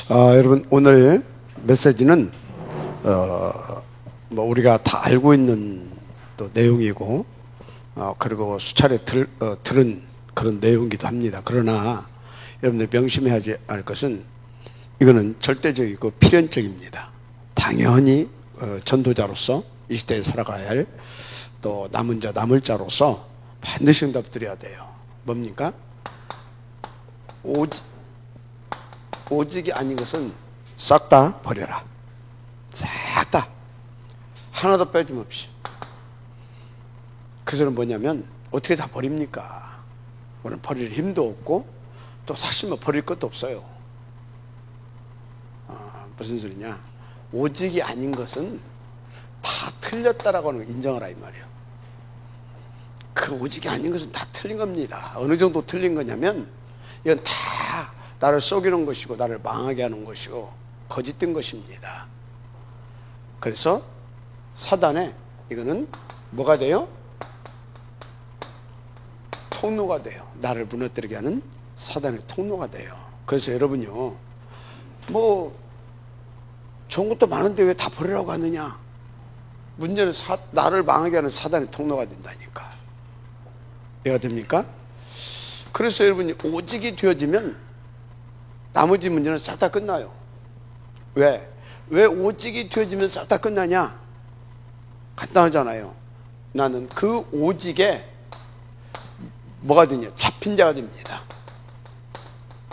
여러분 오늘 메시지는 뭐 우리가 다 알고 있는 또 내용이고 그리고 수차례 들은 그런 내용이기도 합니다. 그러나 여러분들 명심해야 할 것은 이거는 절대적이고 필연적입니다. 당연히 전도자로서 이 시대에 살아가야 할 또 남은 자 남을 자로서 반드시 응답드려야 돼요. 뭡니까? 오직이 아닌 것은 싹 다 버려라. 싹 다 하나도 빼짐없이. 그 소리는 뭐냐면 어떻게 다 버립니까? 오늘 버릴 힘도 없고 또 사실 뭐 버릴 것도 없어요. 무슨 소리냐? 오직이 아닌 것은 다 틀렸다라고 하는 걸 인정하라 이 말이에요. 그 오직이 아닌 것은 다 틀린 겁니다. 어느 정도 틀린 거냐면 이건 다 나를 속이는 것이고 나를 망하게 하는 것이고 거짓된 것입니다. 그래서 사단의 이거는 뭐가 돼요? 통로가 돼요. 나를 무너뜨리게 하는 사단의 통로가 돼요. 그래서 여러분요, 뭐 좋은 것도 많은데 왜 다 버리라고 하느냐? 문제는 나를 망하게 하는 사단의 통로가 된다니까. 이해가 됩니까? 그래서 여러분이 오직이 되어지면 나머지 문제는 싹 다 끝나요. 왜? 왜 오직이 되어지면 싹 다 끝나냐? 간단하잖아요. 나는 그 오직에 뭐가 되냐? 잡힌 자가 됩니다.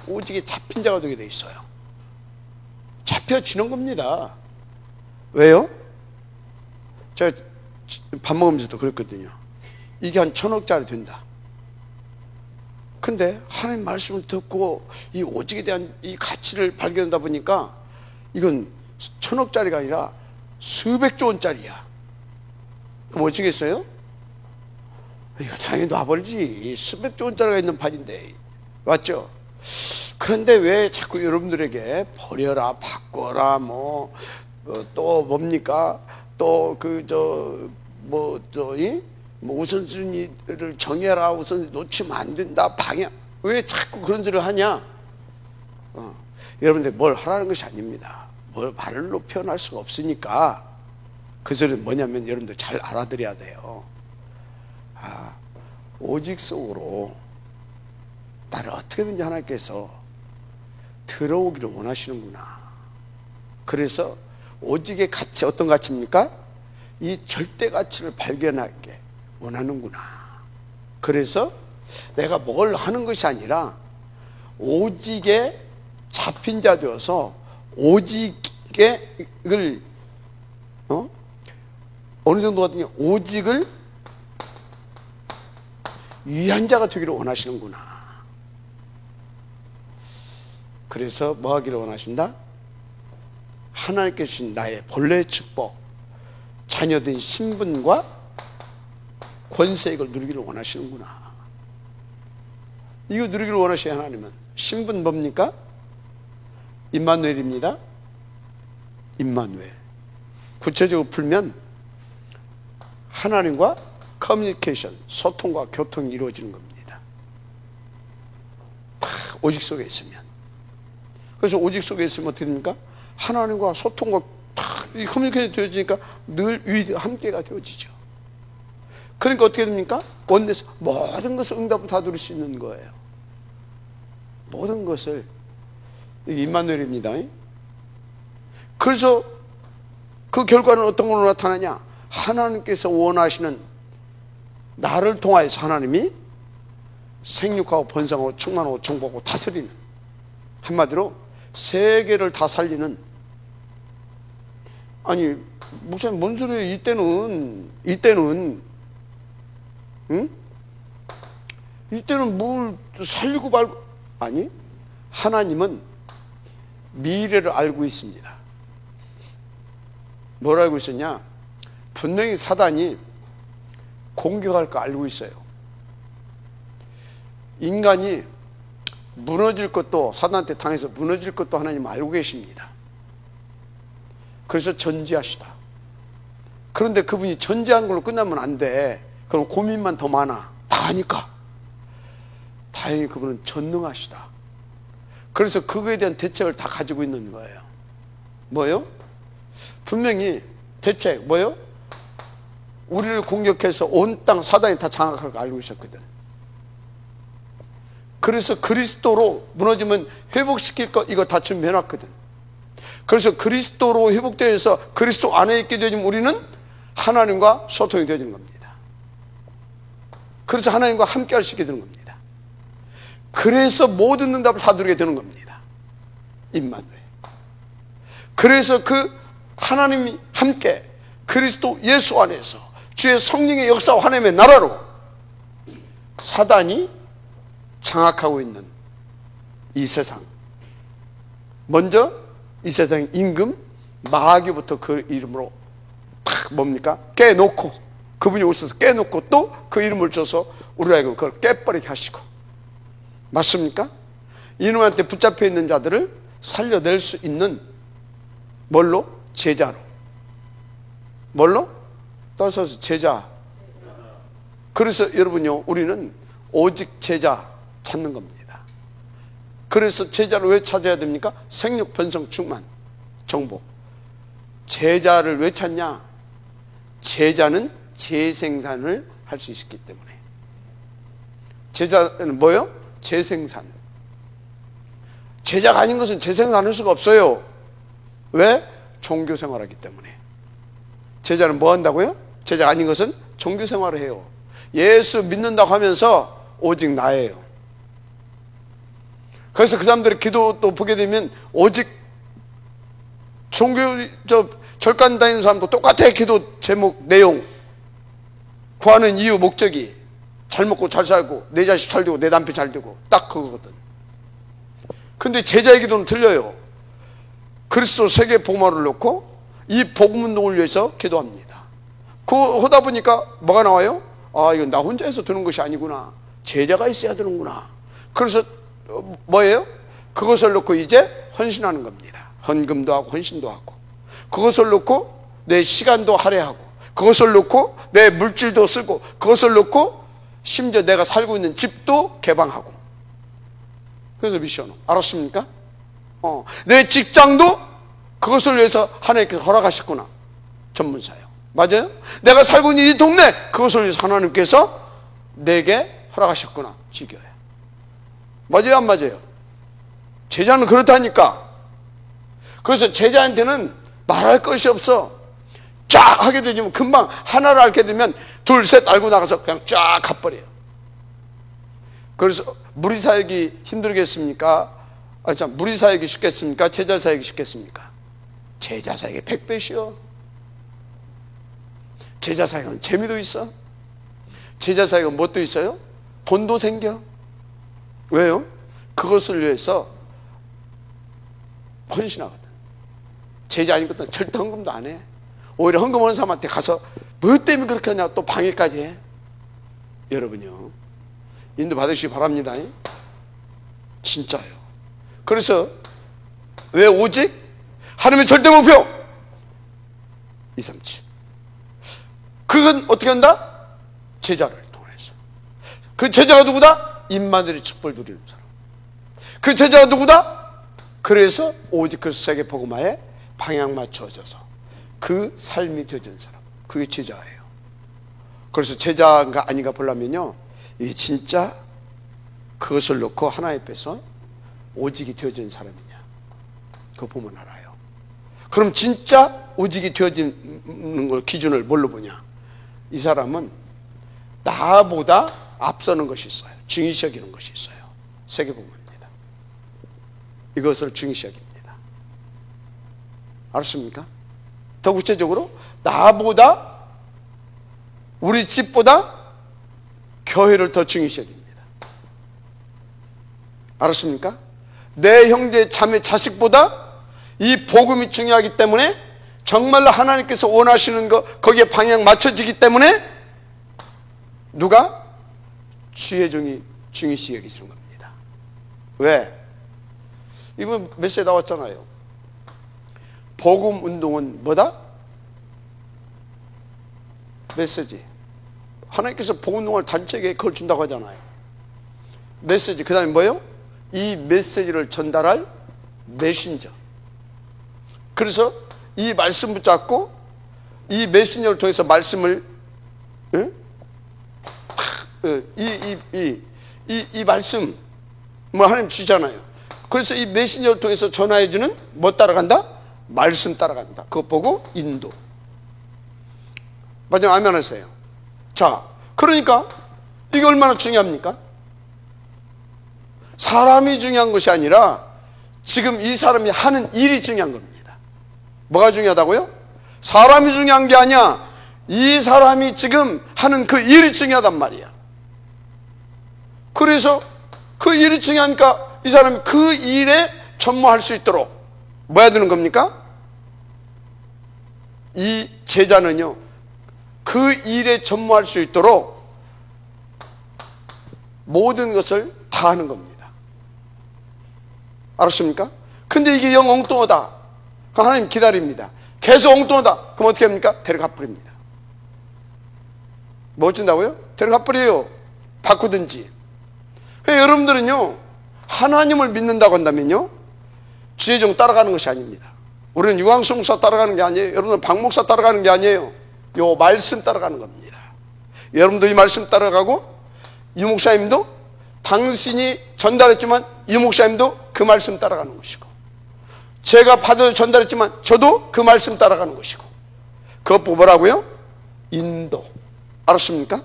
오직에 잡힌 자가 되게 돼 있어요. 잡혀지는 겁니다. 왜요? 제가 밥 먹으면서도 그랬거든요. 이게 한 1,000억짜리 된다. 근데 하나님 말씀을 듣고 이 오직에 대한 이 가치를 발견하다 보니까 이건 1,000억짜리가 아니라 수백조 원짜리야. 그럼 어찌겠어요? 이거 당연히 놔버리지. 수백조 원짜리가 있는 판인데. 맞죠? 그런데 왜 자꾸 여러분들에게 버려라, 바꿔라, 또 뭡니까? 또 우선순위를 정해라, 우선순위 놓치면 안 된다, 방향. 왜 자꾸 그런 소리를 하냐? 여러분들 뭘 하라는 것이 아닙니다. 뭘 말로 표현할 수가 없으니까 그 소리는 뭐냐면 여러분들 잘 알아들어야 돼요. 오직 속으로 나를 어떻게든지 하나님께서 들어오기를 원하시는구나. 그래서 오직의 가치, 어떤 가치입니까? 이 절대 가치를 발견하게 원하는구나. 그래서 내가 뭘 하는 것이 아니라 오직에 잡힌 자 되어서 오직을 어느 정도 같으면 오직을 위한 자가 되기를 원하시는구나. 그래서 뭐 하기를 원하신다? 하나님께 주신 나의 본래의 축복, 자녀된 신분과 권세익을 누리기를 원하시는구나. 이거 누리기를 원하셔야 하나님은. 신분 뭡니까? 임마누엘입니다. 임마누엘. 구체적으로 풀면 하나님과 커뮤니케이션, 소통과 교통이 이루어지는 겁니다. 오직 속에 있으면. 그래서 오직 속에 있으면 어떻게 됩니까? 하나님과 소통과 이 커뮤니케이션이 되어지니까 늘 함께가 되어지죠. 그러니까 어떻게 됩니까? 원내에서 모든 것을 응답을 다 누릴 수 있는 거예요. 모든 것을. 이게 임마누엘입니다. 그래서 그 결과는 어떤 걸로 나타나냐? 하나님께서 원하시는 나를 통하여서 하나님이 생육하고 번성하고 충만하고 정복하고 다스리는, 한마디로 세계를 다 살리는. 아니 목사님 뭔 소리예요? 이때는 뭘 살리고 말고. 아니, 하나님은 미래를 알고 있습니다. 뭘 알고 있었냐? 분명히 사단이 공격할 거 알고 있어요. 인간이 무너질 것도, 사단한테 당해서 무너질 것도 하나님 알고 계십니다. 그래서 전지하시다. 그런데 그분이 전지한 걸로 끝나면 안 돼. 그럼 고민만 더 많아. 다 하니까. 다행히 그분은 전능하시다. 그래서 그거에 대한 대책을 다 가지고 있는 거예요. 뭐요? 분명히 대책 뭐요? 우리를 공격해서 온 땅 사단이 다 장악할 거 알고 있었거든. 그래서 그리스도로 무너지면 회복시킬 거 이거 다 준비해놨거든. 그래서 그리스도로 회복되어서 그리스도 안에 있게 되면 우리는 하나님과 소통이 되어지는 겁니다. 그래서 하나님과 함께 할 수 있게 되는 겁니다. 그래서 모든 응답을 다 누리게 되는 겁니다. 임마누엘. 그래서 그 하나님이 함께 그리스도 예수 안에서 주의 성령의 역사와 하나님의 나라로 사단이 장악하고 있는 이 세상, 먼저 이 세상의 임금 마귀부터 그 이름으로 탁 뭡니까? 깨놓고, 그분이 오셔서 깨놓고 또 그 이름을 줘서 우리에게 그걸 깨버리게 하시고, 맞습니까? 이놈한테 붙잡혀 있는 자들을 살려낼 수 있는 뭘로? 제자로. 뭘로? 떠서서 제자. 그래서 여러분요, 우리는 오직 제자 찾는 겁니다. 그래서 제자를 왜 찾아야 됩니까? 생육, 번성, 충만, 정복. 제자를 왜 찾냐? 제자는 재생산을 할 수 있기 때문에. 제자는 뭐예요? 재생산. 제자가 아닌 것은 재생산할 수가 없어요. 왜? 종교 생활하기 때문에. 제자는 뭐 한다고요? 제자가 아닌 것은 종교 생활을 해요. 예수 믿는다고 하면서 오직 나예요. 그래서 그 사람들의 기도도 보게 되면 오직 종교 절간 다니는 사람도 똑같아. 기도 제목, 내용, 구하는 이유, 목적이 잘 먹고 잘 살고 내 자식 잘 되고 내 남편 잘 되고 딱 그거거든. 근데 제자의 기도는 틀려요. 그리스도 세계 복음화를 놓고 이 복음 운동을 위해서 기도합니다. 그러다 보니까 뭐가 나와요? 아, 이건 나 혼자 해서 되는 것이 아니구나. 제자가 있어야 되는구나. 그래서 뭐예요? 그것을 놓고 이제 헌신하는 겁니다. 헌금도 하고 헌신도 하고, 그것을 놓고 내 시간도 할애하고, 그것을 놓고 내 물질도 쓰고, 그것을 놓고 심지어 내가 살고 있는 집도 개방하고. 그래서 미션. 알았습니까? 내 직장도 그것을 위해서 하나님께서 허락하셨구나. 전문사요. 맞아요? 내가 살고 있는 이 동네, 그것을 위해서 하나님께서 내게 허락하셨구나. 지교야. 맞아요, 안 맞아요? 제자는 그렇다니까. 그래서 제자한테는 말할 것이 없어. 쫙 하게 되면 금방 하나를 알게 되면 둘, 셋 알고 나가서 그냥 쫙 가버려요. 그래서 무리 사역이 힘들겠습니까? 무리 사역이 쉽겠습니까? 제자 사역이 쉽겠습니까? 제자 사역이 100배시요. 제자 사역은 재미도 있어. 제자 사역은 뭣도 있어요? 돈도 생겨. 왜요? 그것을 위해서 헌신하거든. 제자 아닌 것도 절대 헌금도 안 해. 오히려 헌금하는 사람한테 가서 뭐 때문에 그렇게 하냐 또 방해까지 해. 여러분요, 인도 받으시기 바랍니다. 진짜요. 그래서 왜 오직 하나님의 절대 목표 237. 그건 어떻게 한다? 제자를 통해서. 그 제자가 누구다? 임마누엘의 축복을 누리는 사람. 그 제자가 누구다? 그래서 오직 그 세계 복음화에 방향 맞춰져서 그 삶이 되어진 사람, 그게 제자예요. 그래서 제자가 아닌가 보려면요, 이 진짜 그것을 놓고 하나님 앞에서 오직이 되어진 사람이냐, 그거 보면 알아요. 그럼 진짜 오직이 되어지는 걸 기준을 뭘로 보냐? 이 사람은 나보다 앞서는 것이 있어요. 중요시 여기는 것이 있어요. 세계복음입니다. 이것을 중요시 여깁니다. 알았습니까? 더 구체적으로 나보다, 우리 집보다 교회를 더 중요시 여깁니다. 알았습니까? 내 형제 자매 자식보다 이 복음이 중요하기 때문에, 정말로 하나님께서 원하시는 거 거기에 방향 맞춰지기 때문에 누가? 주의 종이 중요시 여기시는 겁니다. 왜? 이번 메시지에 나왔잖아요. 복음 운동은 뭐다? 메시지. 하나님께서 복음 운동을 단체에게 그걸 준다고 하잖아요. 메시지. 그 다음에 뭐예요? 이 메시지를 전달할 메신저. 그래서 이 말씀 붙잡고 이 메신저를 통해서 말씀을 이 말씀 뭐 하나님 주잖아요. 그래서 이 메신저를 통해서 전화해주는 뭐 따라간다? 말씀 따라간다. 그것 보고 인도. 맞아요? 아멘 하세요. 자, 그러니까 이게 얼마나 중요합니까? 사람이 중요한 것이 아니라 지금 이 사람이 하는 일이 중요한 겁니다. 뭐가 중요하다고요? 사람이 중요한 게 아니야. 이 사람이 지금 하는 그 일이 중요하단 말이야. 그래서 그 일이 중요하니까 이 사람이 그 일에 전무할 수 있도록 뭐 해야 되는 겁니까? 이 제자는요, 그 일에 전무할 수 있도록 모든 것을 다 하는 겁니다. 알았습니까? 근데 이게 영 엉뚱하다. 하나님 기다립니다. 계속 엉뚱하다. 그럼 어떻게 합니까? 데려가 버립니다. 뭐 어쩐다고요? 데려가 버려요. 바꾸든지. 여러분들은요, 하나님을 믿는다고 한다면요, 주의종 따라가는 것이 아닙니다. 우리는 유광수 목사 따라가는 게 아니에요. 여러분은 박 목사 따라가는 게 아니에요. 요 말씀 따라가는 겁니다. 여러분도 이 말씀 따라가고, 이 목사님도 당신이 전달했지만 이 목사님도 그 말씀 따라가는 것이고, 제가 받아 전달했지만 저도 그 말씀 따라가는 것이고, 그것 뭐라고요? 인도. 알았습니까?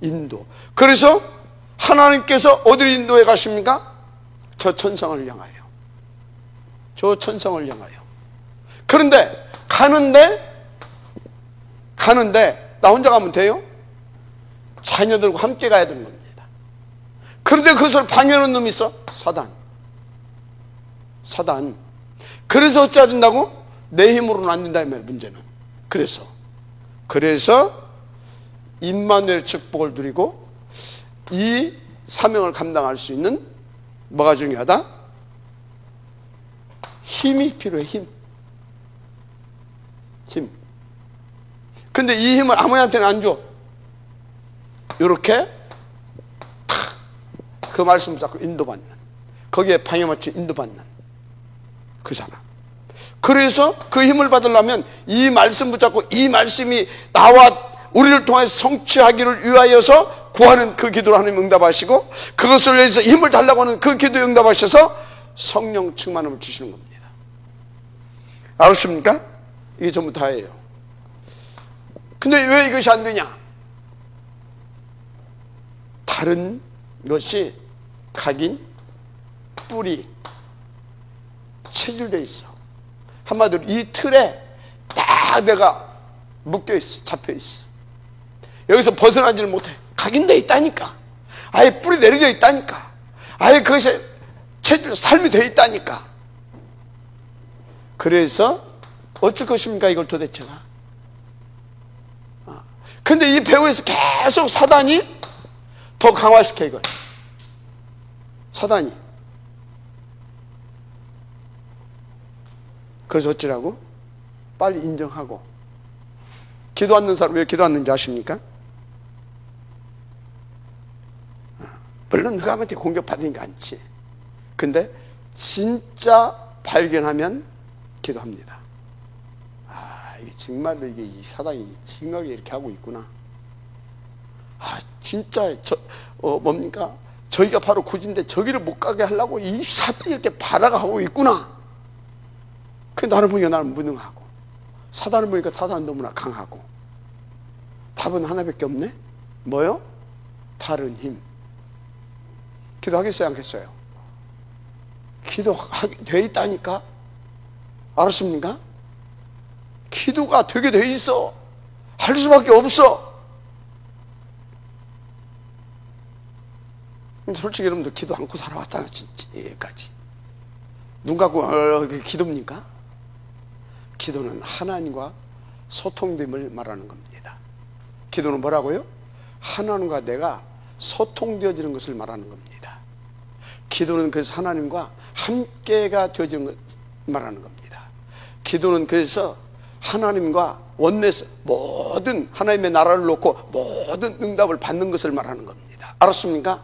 인도. 그래서 하나님께서 어디를 인도해 가십니까? 저 천성을 향하여. 저 천성을 향하여. 그런데 가는데 나 혼자 가면 돼요? 자녀들과 함께 가야 되는 겁니다. 그런데 그것을 방해하는 놈이 있어? 사단. 그래서 어찌해야 된다고? 내 힘으로는 안 된다 이 말이에요. 문제는. 그래서 임마누엘 축복을 누리고 이 사명을 감당할 수 있는 뭐가 중요하다? 힘이 필요해. 힘. 근데 이 힘을 아무한테는 안 줘. 이렇게 그 말씀 잡고 인도받는, 거기에 방해 맞춰 인도받는 그 사람. 그래서 그 힘을 받으려면 이 말씀 붙잡고 이 말씀이 나와 우리를 통해서 성취하기를 위하여서 구하는 그 기도를 하나님 응답하시고, 그것을 위해서 힘을 달라고 하는 그 기도에 응답하셔서 성령 충만함을 주시는 겁니다. 알았습니까? 이게 전부 다예요. 근데 왜 이것이 안 되냐? 다른 것이 각인, 뿌리, 체질되어 있어. 한마디로 이 틀에 딱 내가 묶여있어. 잡혀있어. 여기서 벗어나지를 못해. 각인되어 있다니까. 아예 뿌리 내려져 있다니까. 아예 그것이 체질, 삶이 되어 있다니까. 그래서 어쩔 것입니까? 이걸 도대체가. 근데 이 배후에서 계속 사단이 더 강화시켜 이걸. 사단이. 그래서 어찌라고? 빨리 인정하고. 기도 않는 사람 왜 기도 않는지 아십니까? 물론 누가 한테 공격받으니까 않지. 근데 진짜 발견하면 기도합니다. 이게 정말로 이게 이 사단이 징하게 이렇게 하고 있구나. 진짜 뭡니까? 저희가 바로 고진데 저기를 못 가게 하려고 이 사단이 이렇게 발악하고 있구나. 그 나를 보니까 나는 무능하고, 사단을 보니까 사단은 너무나 강하고. 답은 하나밖에 없네? 뭐요? 다른 힘. 기도하겠어요? 안 하겠어요? 기도하게 돼 있다니까? 알았습니까? 기도가 되게 돼 있어. 할 수밖에 없어. 근데 솔직히 여러분들 기도 않고 살아왔잖아, 지금까지. 눈 감고 기도입니까? 기도는 하나님과 소통됨을 말하는 겁니다. 기도는 뭐라고요? 하나님과 내가 소통되어지는 것을 말하는 겁니다. 기도는 그래서 하나님과 함께가 되어지는 것을 말하는 겁니다. 기도는 그래서 하나님과 원내에서 모든 하나님의 나라를 놓고 모든 응답을 받는 것을 말하는 겁니다. 알았습니까?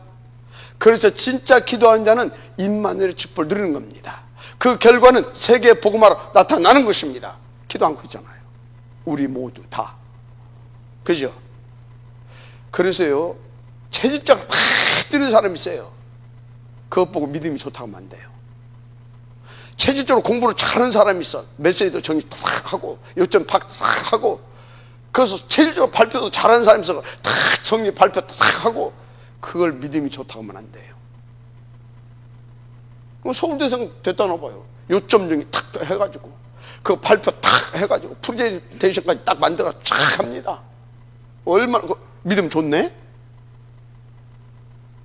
그래서 진짜 기도하는 자는 임마누엘의 축복을 누리는 겁니다. 그 결과는 세계 복음화로 나타나는 것입니다. 기도 않고 있잖아요. 우리 모두 다. 그죠? 그래서요, 체질적으로 막 뛰는 사람이 있어요. 그것 보고 믿음이 좋다고 하면 안 돼요. 체질적으로 공부를 잘하는 사람이 있어. 메시지도 정리 탁 하고 요점 탁 하고, 그래서 체질적으로 발표도 잘하는 사람이 있어. 탁 정리 발표 탁 하고, 그걸 믿음이 좋다고 하면 안 돼요. 서울대생 됐다나 봐요. 요점 정리 탁 해가지고 그 발표 탁 해가지고 프레젠테이션까지 딱 만들어 쫙 합니다. 얼마나 믿음 좋네?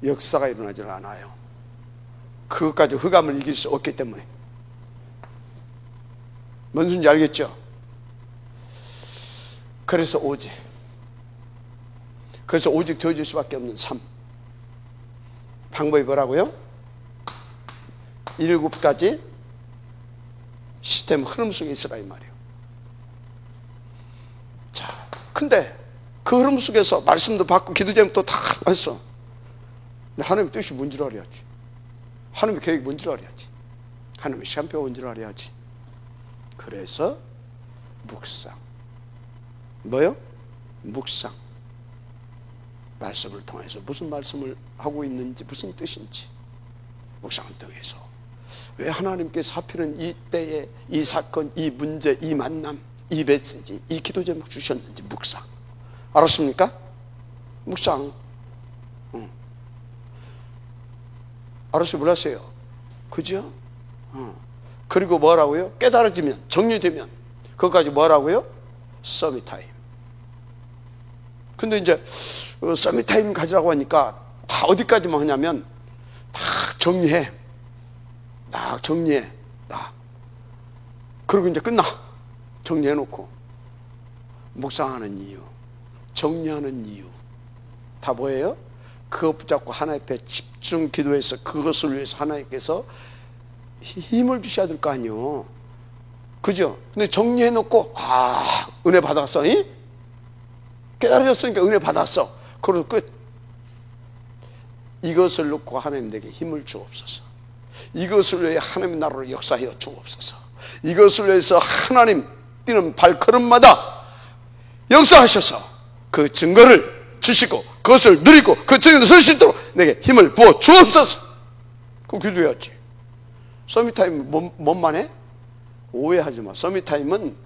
역사가 일어나질 않아요. 그것까지 흑암을 이길 수 없기 때문에. 뭔 소리인지 알겠죠? 그래서 오직 되어질 수밖에 없는 삶. 방법이 뭐라고요? 7가지 시스템 흐름 속에 있으라 이 말이에요. 자, 근데 그 흐름 속에서 말씀도 받고 기도 제목도 다 했어. 근데 하나님의 뜻이 뭔지를 알아야지. 하나님의 계획이 뭔지를 알아야지. 하나님의 시간표가 뭔지를 알아야지. 그래서 묵상. 뭐요? 묵상. 말씀을 통해서 무슨 말씀을 하고 있는지, 무슨 뜻인지 묵상을 통해서 왜 하나님께서 하필은 이 때에 이 사건, 이 문제, 이 만남, 이 메시지, 이 기도 제목 주셨는지 묵상. 알았습니까? 묵상. 알았어요? 몰랐어요? 그죠? 그리고 뭐라고요? 깨달아지면, 정리되면 그것까지 뭐라고요? 서밋타임. 근데 이제 서밋타임 가지라고 하니까 다 어디까지만 하냐면 다 정리해. 딱 정리해. 딱. 그리고 이제 끝나. 정리해놓고 묵상하는 이유, 정리하는 이유 다 뭐예요? 그것 붙잡고 하나님 앞에 집중 기도해서 그것을 위해서 하나님께서 힘을 주셔야 될 거 아니에요. 그죠? 근데 정리해놓고 은혜 받았어. 이? 깨달아졌으니까 은혜 받았어. 그리고 끝. 이것을 놓고 하나님 내게 힘을 주옵소서. 이것을 위해 하나님의 나라로 역사하여 주옵소서. 이것을 위해서 하나님 뛰는 발걸음마다 역사하셔서 그 증거를 주시고 그것을 누리고 그 증거를 설 수 있도록 내게 힘을 부어 주옵소서. 그 기도해야지. 서밋타임은 뭔만 해? 오해하지 마. 서밋타임은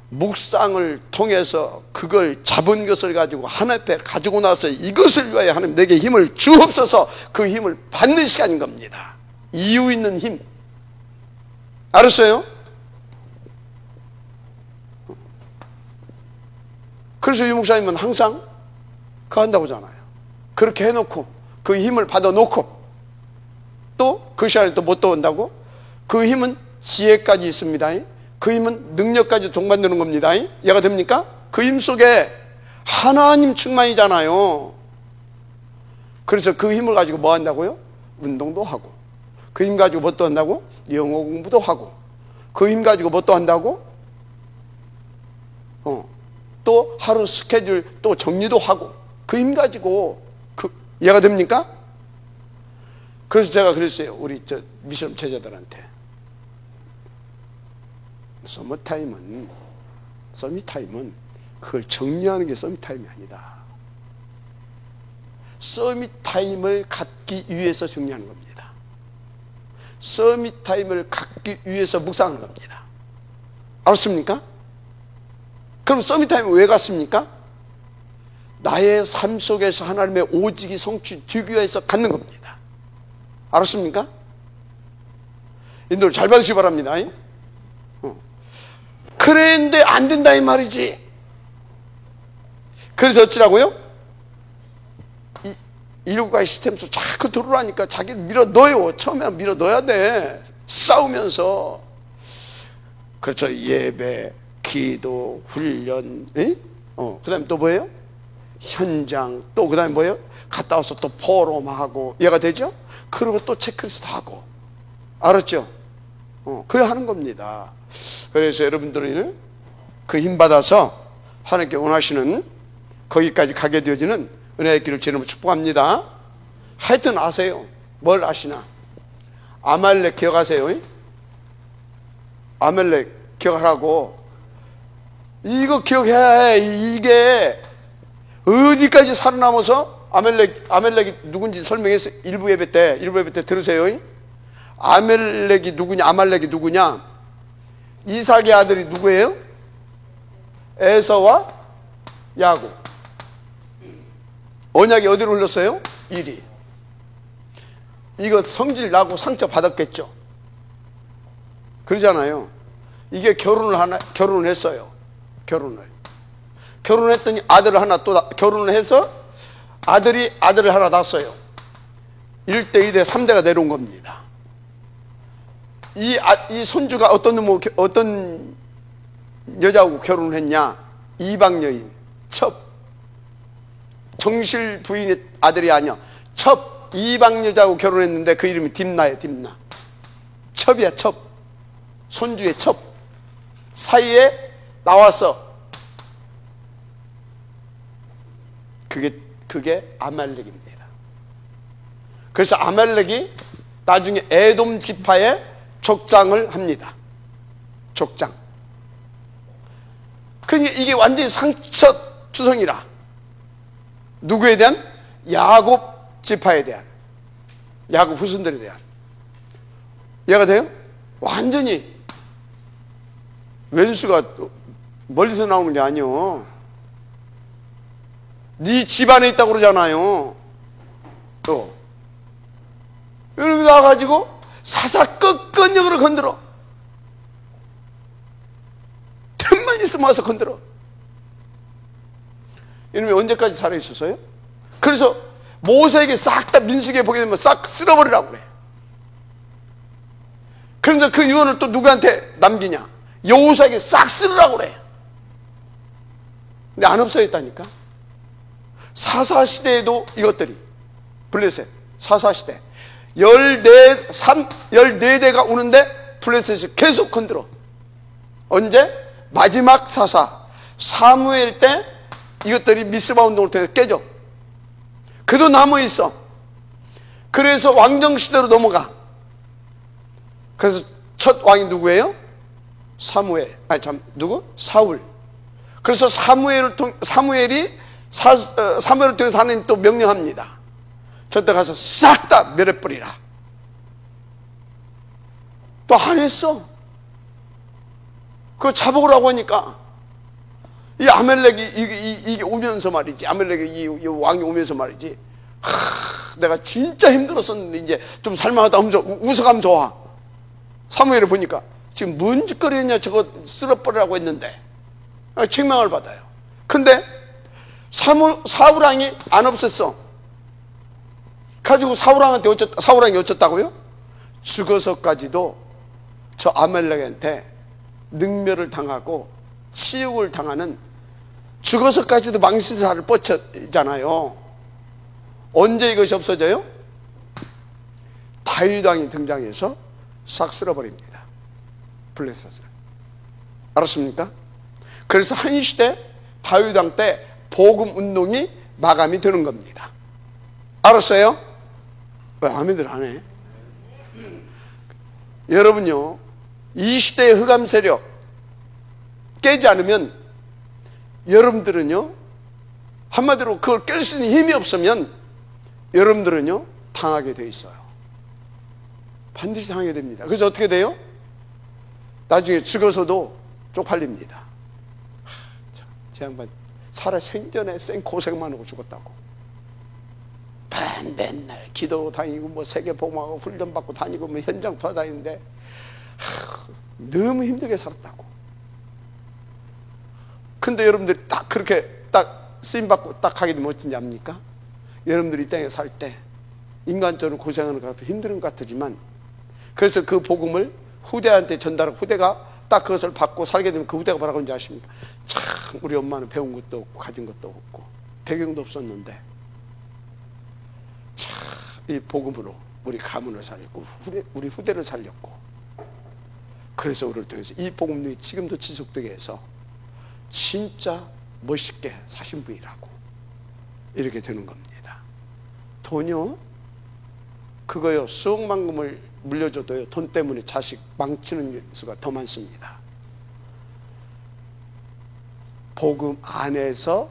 묵상을 통해서 그걸 잡은 것을 가지고 하나님 앞에 가지고 나서 이것을 위하여 하나님 내게 힘을 주옵소서. 그 힘을 받는 시간인 겁니다. 이유 있는 힘. 알았어요? 그래서 유 목사님은 항상 그거 한다고 하잖아요. 그렇게 해놓고 그 힘을 받아놓고 또 그 시간에 또 못 떠온다고? 그 힘은 지혜까지 있습니다. 그 힘은 능력까지 동반되는 겁니다. 이해가 됩니까? 그 힘 속에 하나님 충만이잖아요. 그래서 그 힘을 가지고 뭐 한다고요? 운동도 하고. 그 힘 가지고 뭐 또 한다고? 영어 공부도 하고. 그 힘 가지고 뭐 또 한다고? 또 하루 스케줄 또 정리도 하고. 그 힘 가지고 이해가 됩니까? 그래서 제가 그랬어요. 우리 미션 제자들한테. 서밋타임은 그걸 정리하는 게 서밋타임이 아니다. 서밋타임을 갖기 위해서 정리하는 겁니다. 서밋타임을 갖기 위해서 묵상하는 겁니다. 알았습니까? 그럼 서밋타임은 왜 갔습니까? 나의 삶 속에서 하나님의 오직이 성취되기 위해서 갖는 겁니다. 알았습니까? 인도를 잘 받으시기 바랍니다. 그랬는데 안 된다 이 말이지. 그래서 어찌라고요? 이 7가지 시스템 속 자꾸 들어오라니까 자기를 밀어 넣어요. 처음에는 밀어 넣어야 돼. 싸우면서. 그렇죠. 예배, 기도, 훈련, 그 다음에 또 뭐예요? 현장, 또 그 다음에 뭐예요? 갔다 와서 또 포럼하고. 이해가 되죠? 그리고 또 체크리스트 하고. 알았죠? 그래 하는 겁니다. 그래서 여러분들은 그 힘 받아서 하나님께 원하시는 거기까지 가게 되어지는 은혜의 길을 주님으로 축복합니다. 하여튼 아세요? 뭘 아시나? 아말렉 기억하세요? 아말렉 기억하라고. 이거 기억해야 해. 이게 어디까지 살아남아서 아말렉이 누군지 설명해서 일부 예배 때 들으세요. 아말렉이 누구냐? 이삭의 아들이 누구예요? 에서와 야곱. 언약이 어디로 흘렀어요? 이리. 이거 성질 나고 상처 받았겠죠. 그러잖아요. 이게 결혼을 했어요. 결혼했더니 아들을 하나 또 결혼을 해서 아들을 하나 낳았어요. 1대, 2대, 3대가 내려온 겁니다. 이 손주가 어떤 여자하고 결혼을 했냐? 이방 여인, 첩. 정실 부인의 아들이 아니야. 첩. 이방 여자하고 결혼했는데 그 이름이 딥나예요. 딥나. 첩이야, 첩. 손주의 첩. 사이에 나와서 그게 아말렉입니다. 그래서 아말렉이 나중에 에돔 지파에 족장을 합니다. 족장. 그러니까 이게 완전히 상처투성이라. 누구에 대한? 야곱 지파에 대한, 야곱 후손들에 대한. 이해가 돼요? 완전히 왼수가 멀리서 나오는 게 아니요. 네 집안에 있다고 그러잖아요. 또 여러분 나와가지고 사사건건역으로 건드려. 틈만 있으면 와서 건드려. 이놈이 언제까지 살아있었어요? 그래서 모세에게 싹 다 민수기에 보게 되면 싹 쓸어버리라고 그래. 그러면서 그 유언을 또 누구한테 남기냐? 여호수아에게 싹 쓸으라고 그래. 근데 안 없어졌다니까. 사사시대에도 이것들이 블레셋 사사시대 14대가 오는데 블레셋이 계속 건드려. 언제? 마지막 사사 사무엘 때 이것들이 미스바 운동을 통해서 깨져. 그도 남아있어. 그래서 왕정시대로 넘어가. 그래서 첫 왕이 누구예요? 사무엘. 사울. 그래서 사무엘을 통해서 하나님 또 명령합니다. 저때 가서 싹 다 멸해버리라. 또 안 했어. 그거 잡아오라고 하니까 이 아멜렉이 이게 오면서 말이지. 아멜렉이 이 왕이 오면서 말이지. 내가 진짜 힘들었었는데 이제 좀 살만하다 하면서 웃어가면 좋아. 사무엘을 보니까 지금 뭔 짓거리 했냐, 저거 쓸어버리라고 했는데 책망을 받아요. 근데 사울왕이 안 없앴어. 가지고 사울왕이 어쩌다고요? 죽어서까지도 저 아멜렉한테 능멸을 당하고 치욕을 당하는, 죽어서까지도 망신살을 뻗쳤잖아요. 언제 이것이 없어져요? 다윗왕이 등장해서 싹 쓸어버립니다. 블레셋을. 알았습니까? 그래서 한 시대 다윗왕 때 복음 운동이 마감이 되는 겁니다. 알았어요? 왜 아멘들 안 해? 여러분요, 이 시대의 흑암 세력 깨지 않으면 여러분들은요, 한마디로 그걸 깰 수 있는 힘이 없으면 여러분들은요 당하게 돼 있어요. 반드시 당하게 됩니다. 그래서 어떻게 돼요? 나중에 죽어서도 쪽팔립니다. 제 양반 살아 생전에 생 고생만 하고 죽었다고. 맨날 기도 다니고 뭐 세계복음하고 훈련받고 다니고 뭐 현장 돌아다니는데 너무 힘들게 살았다고. 근데 여러분들이 딱 그렇게 딱 쓰임받고 딱 하게 되면 어쩐지 압니까? 여러분들이 이 땅에 살 때 인간적으로 고생하는 것 같아 힘든 것 같지만, 그래서 그 복음을 후대한테 전달하고 후대가 딱 그것을 받고 살게 되면 그 후대가 뭐라고 하는지 아십니까? 참 우리 엄마는 배운 것도 없고 가진 것도 없고 배경도 없었는데 참 이 복음으로 우리 가문을 살렸고 우리 후대를 살렸고, 그래서 우리를 통해서 이 복음이 지금도 지속되게 해서 진짜 멋있게 사신 분이라고 이렇게 되는 겁니다. 돈요 그거요, 수억만금을 물려줘도요, 돈 때문에 자식 망치는 수가 더 많습니다. 복음 안에서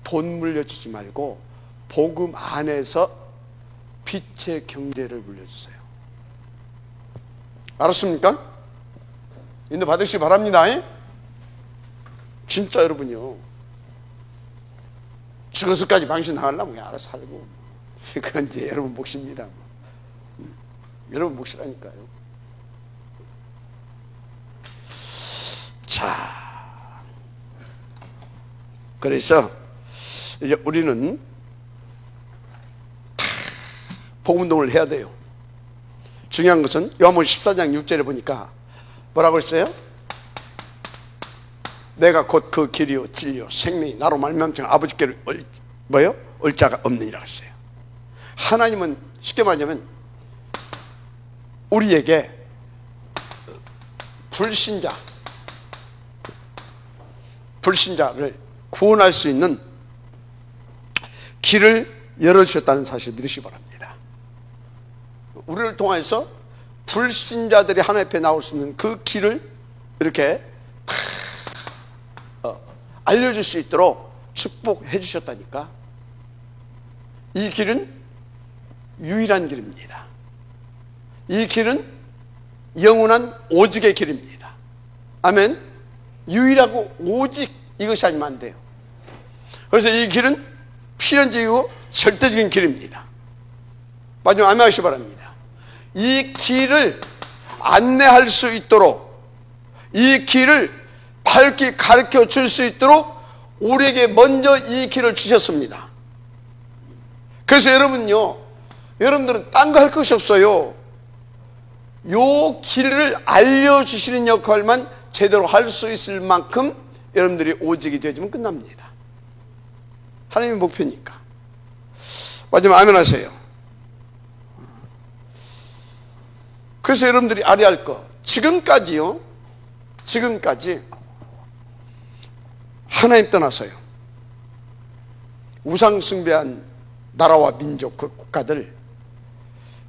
돈 물려주지 말고 복음 안에서 빛의 경제를 물려주세요. 알았습니까? 인도 받으시기 바랍니다. 진짜 여러분요, 죽어서까지 망신당하려면 그냥 알아서 살고, 그건 이제 여러분 몫입니다. 여러분 몫이라니까요. 자, 그래서 이제 우리는 복음운동을 해야 돼요. 중요한 것은 요한복음 14장 6절에 보니까 뭐라고 했어요? 내가 곧 그 길이요 진리요 생명이 나로 말미암아 아버지께로 뭐요? 올 자가 없느니라 했어요. 하나님은 쉽게 말하자면 우리에게 불신자를 구원할 수 있는 길을 열어주셨다는 사실을 믿으시기 바랍니다. 우리를 통해서 불신자들이 하나님 앞에 나올 수 있는 그 길을 이렇게 알려줄 수 있도록 축복해 주셨다니까. 이 길은 유일한 길입니다. 이 길은 영원한 오직의 길입니다. 아멘. 유일하고 오직 이것이 아니면 안 돼요. 그래서 이 길은 필연적이고 절대적인 길입니다. 마지막 아멘 하시기 바랍니다. 이 길을 안내할 수 있도록, 이 길을 밝게 가르쳐 줄 수 있도록 우리에게 먼저 이 길을 주셨습니다. 그래서 여러분들은 딴 거 할 것이 없어요. 요 길을 알려주시는 역할만 제대로 할 수 있을 만큼 여러분들이 오직이 되어지면 끝납니다. 하나님의 목표니까. 마지막 아멘 하세요. 그래서 여러분들이 알아야 할 거, 지금까지 하나님 떠나서요, 우상 숭배한 나라와 민족, 그 국가들,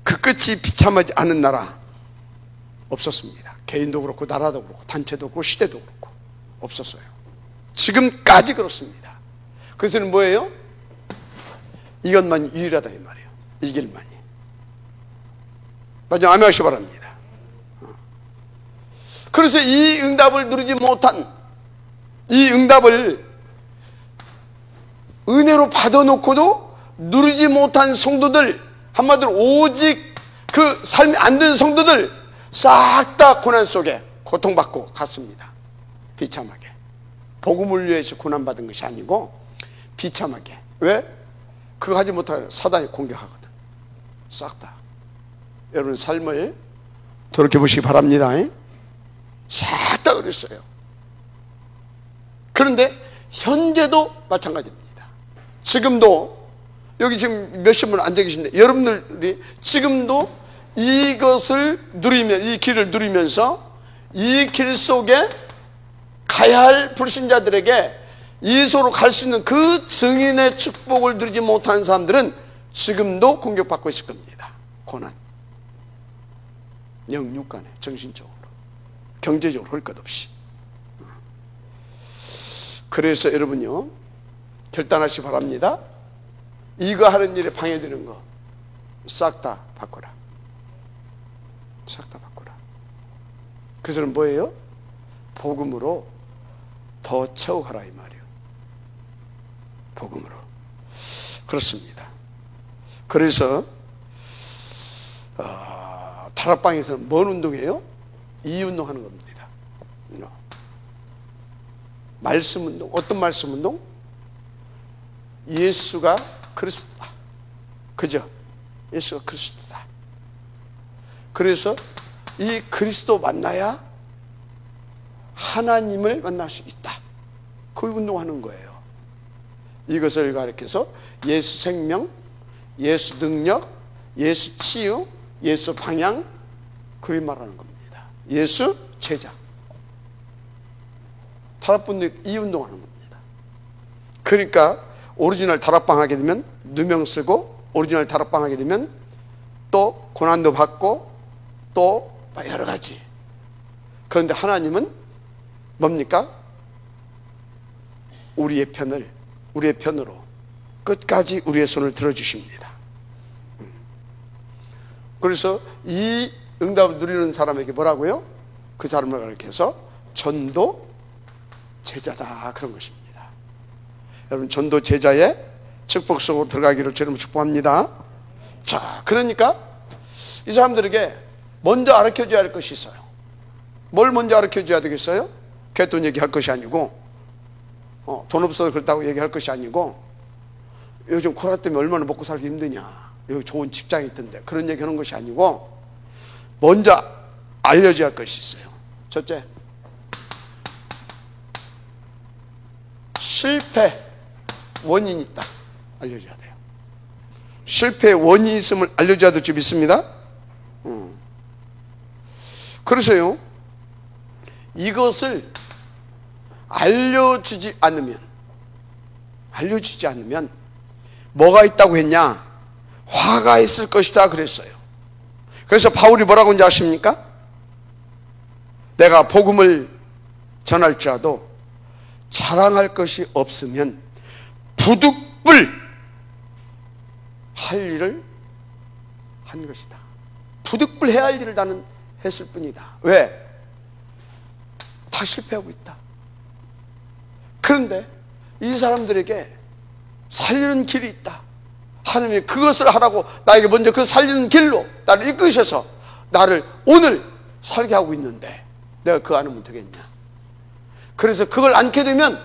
그 끝이 비참하지 않은 나라 없었습니다. 개인도 그렇고 나라도 그렇고 단체도 그렇고 시대도 그렇고 없었어요. 지금까지 그렇습니다. 그것은 뭐예요? 이것만 유일하다 이 말이에요. 이 길만이. 맞아, 아멘 하시기 바랍니다. 그래서 이 응답을 누리지 못한, 이 응답을 은혜로 받아놓고도 누리지 못한 성도들, 한마디로 오직 그 삶이 안 된 성도들 싹 다 고난 속에 고통받고 갔습니다. 비참하게. 복음을 위해서 고난받은 것이 아니고 비참하게. 왜? 그거 하지 못하면 사단이 공격하거든. 싹 다. 여러분 삶을 돌이켜보시기 바랍니다. 싹 다 그랬어요. 그런데 현재도 마찬가지입니다. 지금도 여기 지금 몇십 분 앉아 계신데 여러분들이 지금도 이것을 누리면, 이 길을 누리면서 이 길 속에 가야 할 불신자들에게 이소로 갈 수 있는 그 증인의 축복을 누리지 못하는 사람들은 지금도 공격받고 있을 겁니다. 고난, 영육간에, 정신적으로, 경제적으로 할 것 없이. 그래서 여러분요, 결단하시기 바랍니다. 이거 하는 일에 방해되는 거 싹 다 바꿔라. 싹 다 바꿔라. 그것은 뭐예요? 복음으로 더 채워가라 이 말이에요. 복음으로. 그렇습니다. 그래서 다락방에서는 뭔 운동이에요? 이 운동하는 겁니다. 말씀 운동. 어떤 말씀 운동? 예수가 그리스도다. 그죠? 예수가 그리스도다. 그래서 이 그리스도 만나야 하나님을 만날 수 있다. 그 운동하는 거예요. 이것을 가리켜서 예수 생명, 예수 능력, 예수 치유, 예수 방향, 그걸 말하는 겁니다. 예수 제자. 다락방도 이 운동하는 겁니다. 그러니까 오리지널 다락방 하게 되면 누명 쓰고, 오리지널 다락방 하게 되면 또 고난도 받고 또 여러 가지. 그런데 하나님은 뭡니까? 우리의 편으로 끝까지 우리의 손을 들어주십니다. 그래서 이 응답을 누리는 사람에게 뭐라고요? 그 사람을 가리켜서 전도 제자다, 그런 것입니다. 여러분, 전도 제자의 축복 속으로 들어가기를 주님을 축복합니다. 자, 그러니까 이 사람들에게 먼저 가르쳐줘야 할 것이 있어요. 뭘 먼저 가르쳐줘야 되겠어요? 갯돈 얘기할 것이 아니고, 돈 없어서 그렇다고 얘기할 것이 아니고, 요즘 코로나 때문에 얼마나 먹고 살기 힘드냐, 여기 좋은 직장이 있던데, 그런 얘기 하는 것이 아니고 먼저 알려줘야 할 것이 있어요. 첫째, 실패 원인이 있다, 알려줘야 돼요. 실패의 원인이 있음을 알려줘야 될 줄 믿습니다. 그래서요, 이것을 알려주지 않으면 뭐가 있다고 했냐? 화가 있을 것이다 그랬어요. 그래서 바울이 뭐라고 하는지 아십니까? 내가 복음을 전할지라도 자랑할 것이 없으면 부득불 할 일을 한 것이다. 부득불 해야 할 일을 나는 했을 뿐이다. 왜? 다 실패하고 있다. 그런데 이 사람들에게 살리는 길이 있다. 하나님이 그것을 하라고 나에게 먼저 그 살리는 길로 나를 이끄셔서 나를 오늘 살게 하고 있는데 내가 그거 안 하면 되겠냐? 그래서 그걸 않게 되면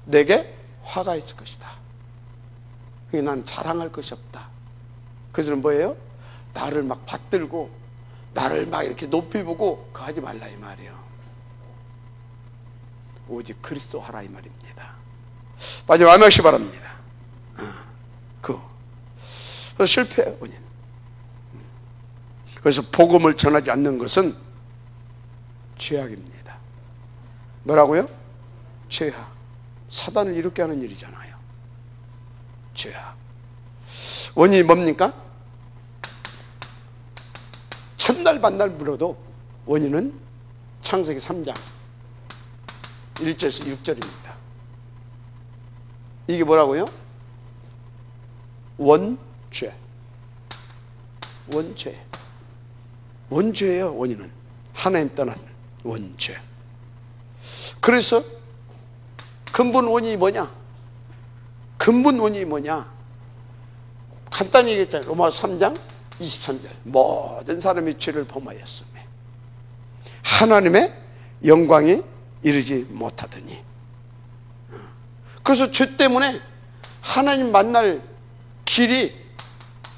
내게 화가 있을 것이다. 그러니까 난 자랑할 것이 없다. 그래서 뭐예요? 나를 막 받들고 나를 막 이렇게 높이 보고 그거 하지 말라 이 말이에요. 오직 그리스도 하라 이 말입니다. 마지막 암하시 바랍니다. 실패의 원인. 그래서 복음을 전하지 않는 것은 죄악입니다. 뭐라고요? 죄악. 사단을 이롭게 하는 일이잖아요. 죄악. 원인이 뭡니까? 첫날 반날 물어도 원인은 창세기 3장 1절에서 6절입니다. 이게 뭐라고요? 원죄. 원죄예요. 원인은 하나님 떠난 원죄. 그래서 근본 원인이 뭐냐? 간단히 얘기했잖아요. 로마서 3장 23절. 모든 사람이 죄를 범하였으며 하나님의 영광이 이르지 못하더니. 그래서 죄 때문에 하나님 만날 길이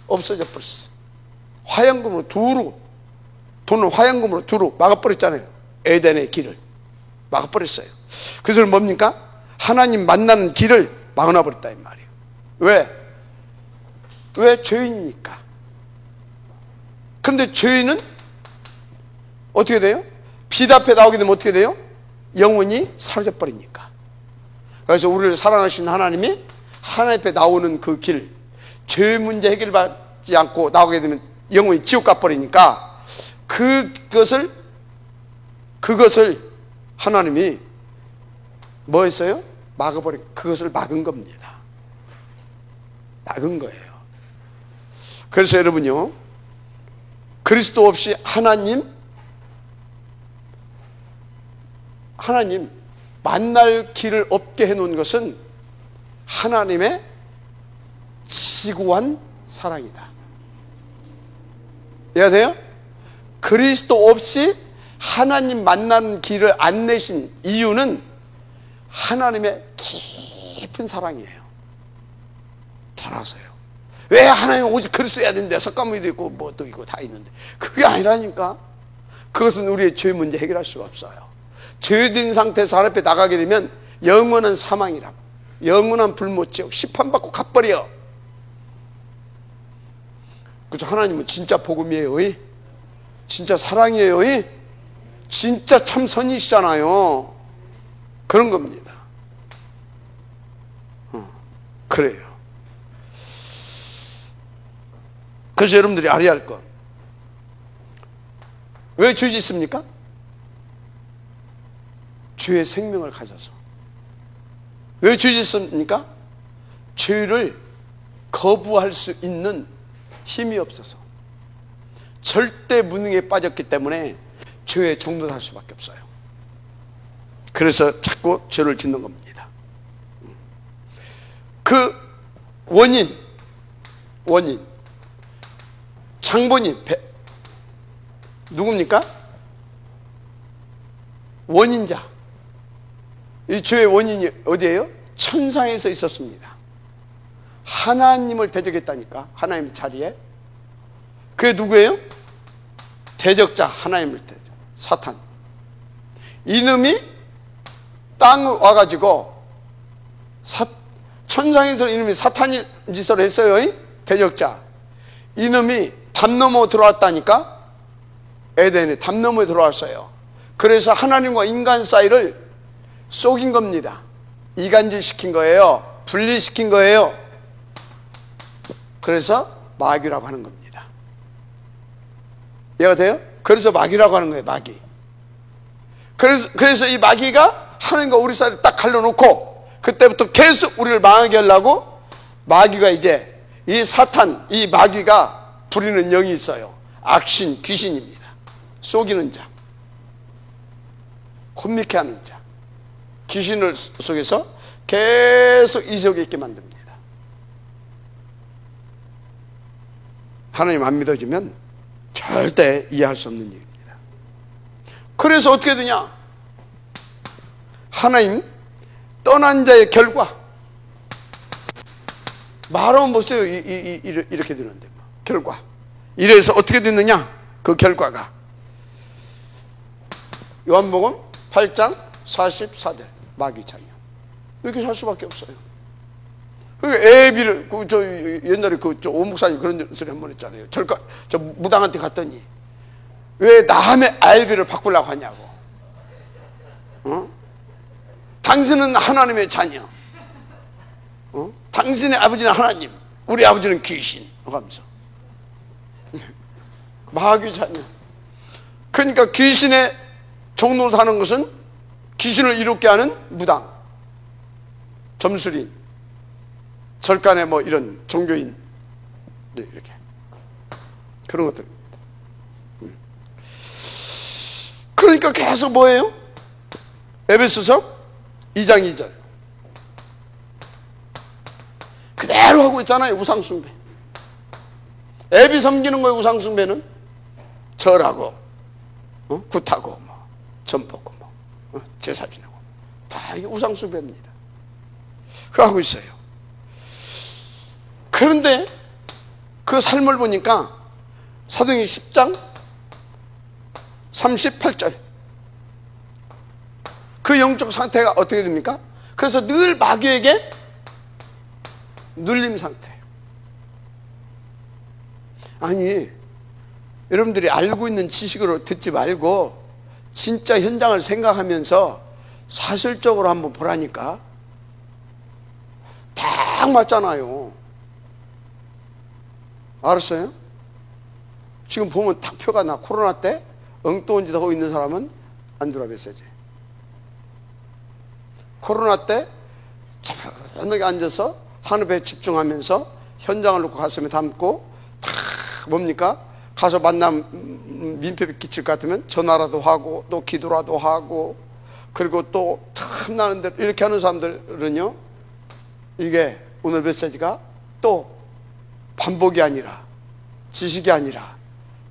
없어져 버렸어. 화양금으로 두루, 돈은 화양금으로 두루 막아버렸잖아요. 에덴의 길을 막아버렸어요. 그래서 뭡니까? 하나님 만나는 길을 막아놔버렸다 이 말이에요. 왜? 죄인이니까. 그런데 죄인은 어떻게 돼요? 빛 앞에 나오게 되면 어떻게 돼요? 영원히 사라져버리니까. 그래서 우리를 사랑하신 하나님이 하나님 앞에 나오는 그 길, 죄 문제 해결받지 않고 나오게 되면 영원히 지옥 가버리니까 그것을 하나님이 뭐 했어요? 막아버린, 그것을 막은 겁니다. 막은 거예요. 그래서 여러분요, 그리스도 없이 하나님 만날 길을 없게 해놓은 것은 하나님의 지고한 사랑이다. 이해가 돼요? 그리스도 없이 하나님 만나는 길을 안 내신 이유는 하나님의 깊은 사랑이에요. 잘 아세요. 왜 하나님 오직 그리스도 해야 되는데 석가모니도 있고 뭐 또 있고 다 있는데, 그게 아니라니까. 그것은 우리의 죄 문제 해결할 수가 없어요. 죄된 상태에서 하나님 앞에 나가게 되면 영원한 사망이라고, 영원한 불못지옥, 심판받고 갚버려. 그래서 하나님은 진짜 복음이에요. 진짜 사랑이에요. 진짜 참 선이시잖아요. 그런 겁니다. 그래요. 그래서 여러분들이 알아야 할 것, 왜 죄 짓습니까? 죄의 생명을 가져서. 왜 죄 짓습니까? 죄를 거부할 수 있는 힘이 없어서, 절대 무능에 빠졌기 때문에 죄에 종노할 수밖에 없어요. 그래서 자꾸 죄를 짓는 겁니다. 그 원인 장본인 누굽니까? 원인자. 이 죄의 원인이 어디예요? 천상에서 있었습니다. 하나님을 대적했다니까. 하나님 자리에. 그게 누구예요? 대적자, 하나님을 대적, 사탄. 이놈이 땅에 와가지고 천상에서 이놈이 사탄이 짓을 했어요. 대적자. 이놈이 담 넘어 들어왔다니까. 에덴에 담 넘어 들어왔어요. 그래서 하나님과 인간 사이를 속인 겁니다. 이간질 시킨 거예요. 분리시킨 거예요. 그래서 마귀라고 하는 겁니다. 이해가 돼요? 그래서 마귀라고 하는 거예요. 마귀. 그래서 이 마귀가 하나님과 우리 사이를 딱 갈라놓고, 그때부터 계속 우리를 망하게 하려고, 마귀가 이제 이 사탄, 이 마귀가 부리는 영이 있어요. 악신, 귀신입니다. 속이는 자, 혼미케 하는 자, 귀신을 속에서 계속 이 속에 있게 만듭니다. 하나님 안 믿어지면 절대 이해할 수 없는 일입니다. 그래서 어떻게 되냐? 하나님 떠난 자의 결과, 말하면 보세요. 이렇게 되는데 결과. 이래서 어떻게 됐느냐? 그 결과가 요한복음 8장 44절, 마귀 자녀. 이렇게 살 수밖에 없어요. 애비를, 옛날에 오 목사님 그런 소리 한 번 했잖아요. 저 무당한테 갔더니 왜 남의 아이비를 바꾸려고 하냐고. 당신은 하나님의 자녀. 당신의 아버지는 하나님, 우리 아버지는 귀신. 하면서 마귀 자녀. 그러니까 귀신의 종노릇 하는 것은 귀신을 이롭게 하는 무당, 점술인, 절간에 뭐 이런 종교인, 이렇게 그런 것들입니다. 그러니까 계속 뭐예요? 에베소서 2장 2절 그대로 하고 있잖아요. 우상숭배. 애비 섬기는 거예요. 우상숭배는 절하고, 굿하고, 뭐 전 보고, 제사 지내고, 다 이게 우상숭배입니다. 그거 하고 있어요. 그런데 그 삶을 보니까 사도행전 10장 38절, 그 영적 상태가 어떻게 됩니까? 그래서 늘 마귀에게 눌림 상태예요. 아니, 여러분들이 알고 있는 지식으로 듣지 말고 진짜 현장을 생각하면서 사실적으로 한번 보라니까. 딱 맞잖아요. 알았어요? 지금 보면 딱 표가 나. 코로나 때 엉뚱한 짓 하고 있는 사람은 안 들어와 메시지. 코로나 때 편하게 앉아서 하늘에 집중하면서 현장을 놓고 가슴에 담고 다 뭡니까? 가서 만남 민폐 끼칠 것 같으면 전화라도 하고 또 기도라도 하고, 그리고 또 탐나는 대로 이렇게 하는 사람들은요, 이게 오늘 메시지가 또 반복이 아니라 지식이 아니라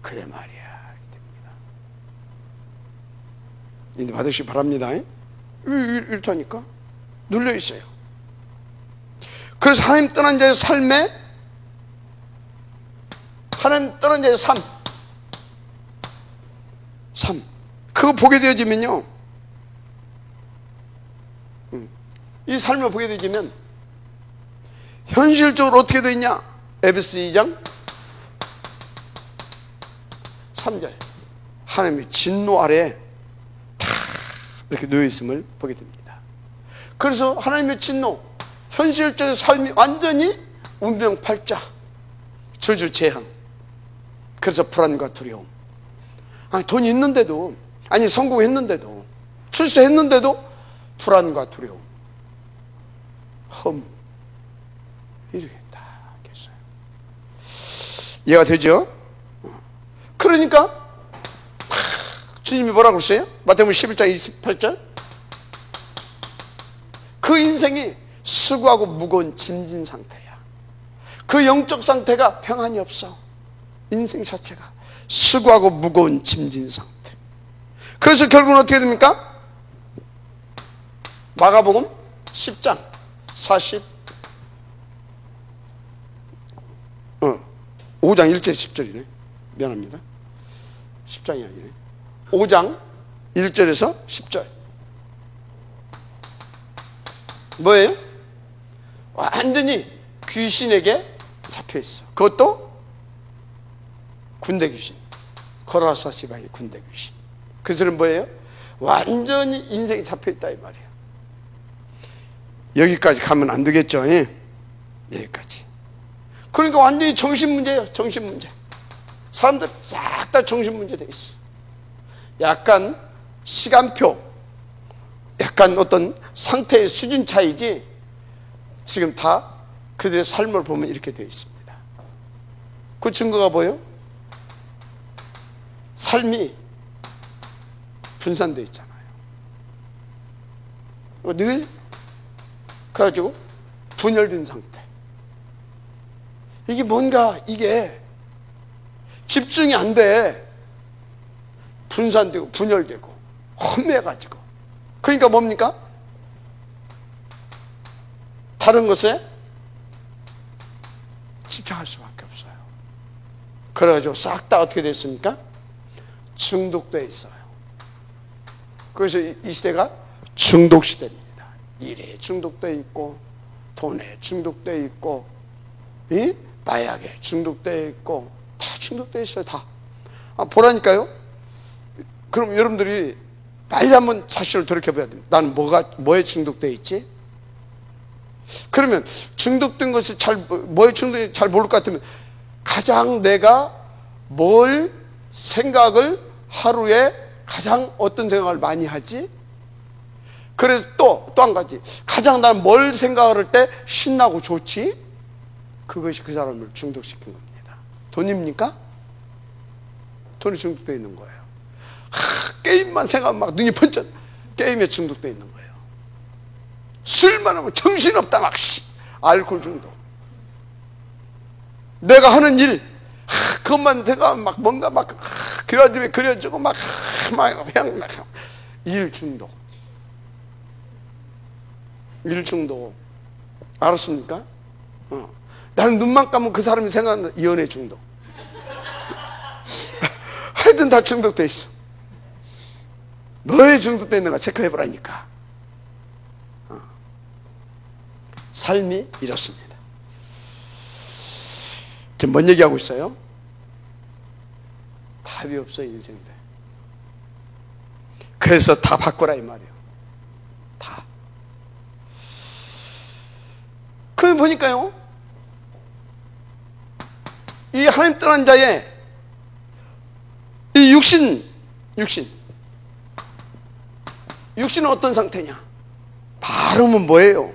그래 말이야 됩니다. 인도 받으시기 바랍니다. 이렇다니까 눌려 있어요. 그래서 하나님 떠난 자의 삶에, 하나님 떠난 자의 삶, 그거 보게 되어지면요, 이 삶을 보게 되어지면 현실적으로 어떻게 되어 있냐? 에베소 2장 3절, 하나님의 진노 아래에 다 이렇게 놓여 있음을 보게 됩니다. 그래서 하나님의 진노, 현실적인 삶이 완전히 운명팔자, 저주 재앙, 그래서 불안과 두려움. 아니, 돈이 있는데도, 아니, 성공했는데도, 출세했는데도 불안과 두려움. 이렇게 딱 했어요. 이해가 되죠? 그러니까 주님이 뭐라고 그랬어요? 마태복음 11장 28절. 그 인생이 수고하고 무거운 짐진 상태야. 그 영적 상태가 평안이 없어. 인생 자체가 수고하고 무거운 짐진 상태. 그래서 결국은 어떻게 됩니까? 마가복음 10장 5장 1절 10절이네. 미안합니다. 10장이 아니네. 5장 1절에서 10절. 뭐예요? 완전히 귀신에게 잡혀있어. 그것도 군대 귀신. 거라사 지방의 군대 귀신. 그 소리는 뭐예요? 완전히 인생이 잡혀있다 이 말이에요. 여기까지 가면 안 되겠죠? 예? 여기까지. 그러니까 완전히 정신문제예요. 정신문제. 사람들 싹 다 정신문제 돼 있어. 약간 시간표, 약간 어떤 상태의 수준 차이지 지금 다 그들의 삶을 보면 이렇게 되어 있습니다. 그 증거가 뭐예요? 삶이 분산되어 있잖아요. 늘 그래가지고 분열된 상태. 이게 뭔가 이게 집중이 안 돼. 분산되고 분열되고 험해가지고. 그러니까 뭡니까? 다른 것에 집착할 수밖에 없어요. 그래가지고 싹 다 어떻게 됐습니까? 중독되어 있어요. 그래서 이 시대가 중독 시대입니다. 일에 중독되어 있고, 돈에 중독되어 있고, 이 마약에 중독되어 있고, 다 중독되어 있어요. 다. 보라니까요. 그럼 여러분들이 빨리 한번 자신을 돌이켜봐야 됩니다. 나는 뭐에 중독되어 있지? 그러면 중독된 것을 뭐에 중독된지 잘 모를 것 같으면 가장 내가 뭘 생각을 하루에 가장 어떤 생각을 많이 하지? 그래서 또 한 가지, 가장 난 뭘 생각을 할 때 신나고 좋지? 그것이 그 사람을 중독시킨 겁니다. 돈입니까? 돈이 중독되어 있는 거예요. 게임만 생각하면 막 눈이 번쩍, 게임에 중독되어 있는 거예요. 술만 하면 정신없다 막 알코올 중독. 내가 하는 일 그것만 생각하면 막 뭔가 막 그려지면 그려지고 막 그냥 일 중독. 일 중독. 알았습니까? 나는 눈만 감으면 그 사람이 생각나는 연애 중독. 하여튼 다 중독돼 있어. 뭐에 중독돼 있는가 체크해보라니까. 삶이 이렇습니다. 지금 뭔 얘기하고 있어요? 답이 없어 인생들. 그래서 다 바꿔라 이 말이에요. 다. 그럼 보니까요, 이 하나님 떠난 자의 이 육신은 어떤 상태냐? 바르면 뭐예요?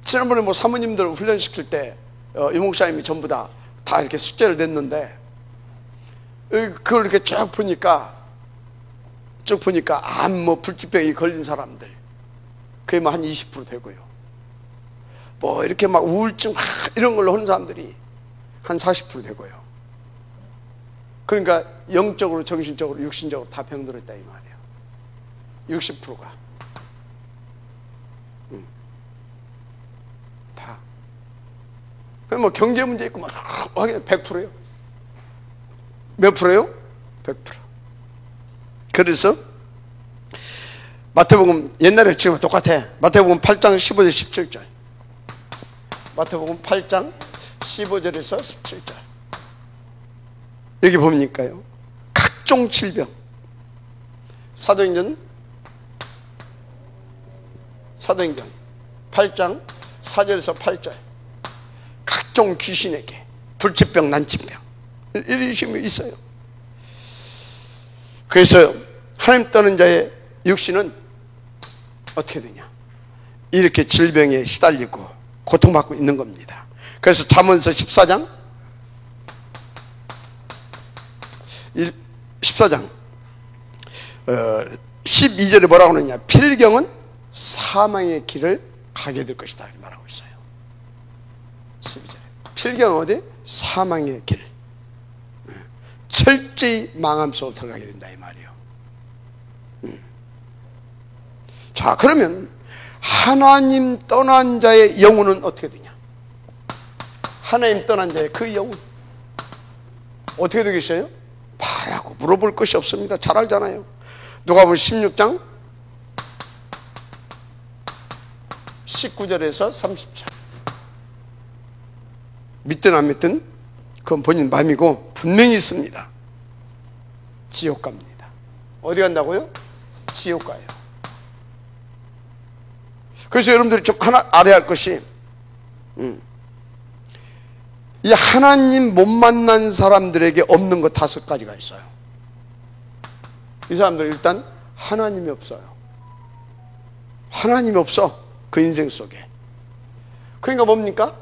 지난번에 뭐 사모님들 훈련시킬 때 이목사님이 전부 다 이렇게 숙제를 냈는데, 그걸 이렇게 쭉 보니까 암, 불치병이 걸린 사람들, 그게 뭐 한 20% 되고요. 뭐 이렇게 막 우울증 이런 걸로 하는 사람들이 한 40% 되고요. 그러니까 영적으로, 정신적으로, 육신적으로 다 병들었다 이 말이에요. 60%가 다. 그럼 뭐 경제 문제 있고 막 100%예요. 몇 프로요? 100%. 그래서 마태복음, 옛날에 지금 똑같아. 마태복음 8장 15절 17절. 마태복음 8장 15절에서 17절. 여기 보니까요, 각종 질병. 사도행전 8장 4절에서 8절. 각종 귀신에게 불치병, 난치병 이런 식이 있어요. 그래서 하나님 떠난 자의 육신은 어떻게 되냐? 이렇게 질병에 시달리고 고통받고 있는 겁니다. 그래서 잠언서 14장 12절에 뭐라고 하느냐? 필경은 사망의 길을 가게 될 것이다 이렇게 말하고 있어요. 12절에 필경은 어디? 사망의 길, 철저히 망함 속으로 들어가게 된다 이 말이에요. 자, 그러면 하나님 떠난 자의 영혼은 어떻게 되냐? 하나님 떠난 자의 그 영혼 어떻게 되겠어요? 말하고 물어볼 것이 없습니다. 잘 알잖아요. 누가복음 16장 19절에서 30절. 믿든 안 믿든 그건 본인 마음이고 분명히 있습니다. 지옥 갑니다. 어디 간다고요? 지옥 가요. 그래서 여러분들이 좀 하나 알아야 할 것이, 이 하나님 못 만난 사람들에게 없는 것 5가지가 있어요. 이 사람들은 일단 하나님이 없어요. 하나님이 없어, 그 인생 속에. 그러니까 뭡니까?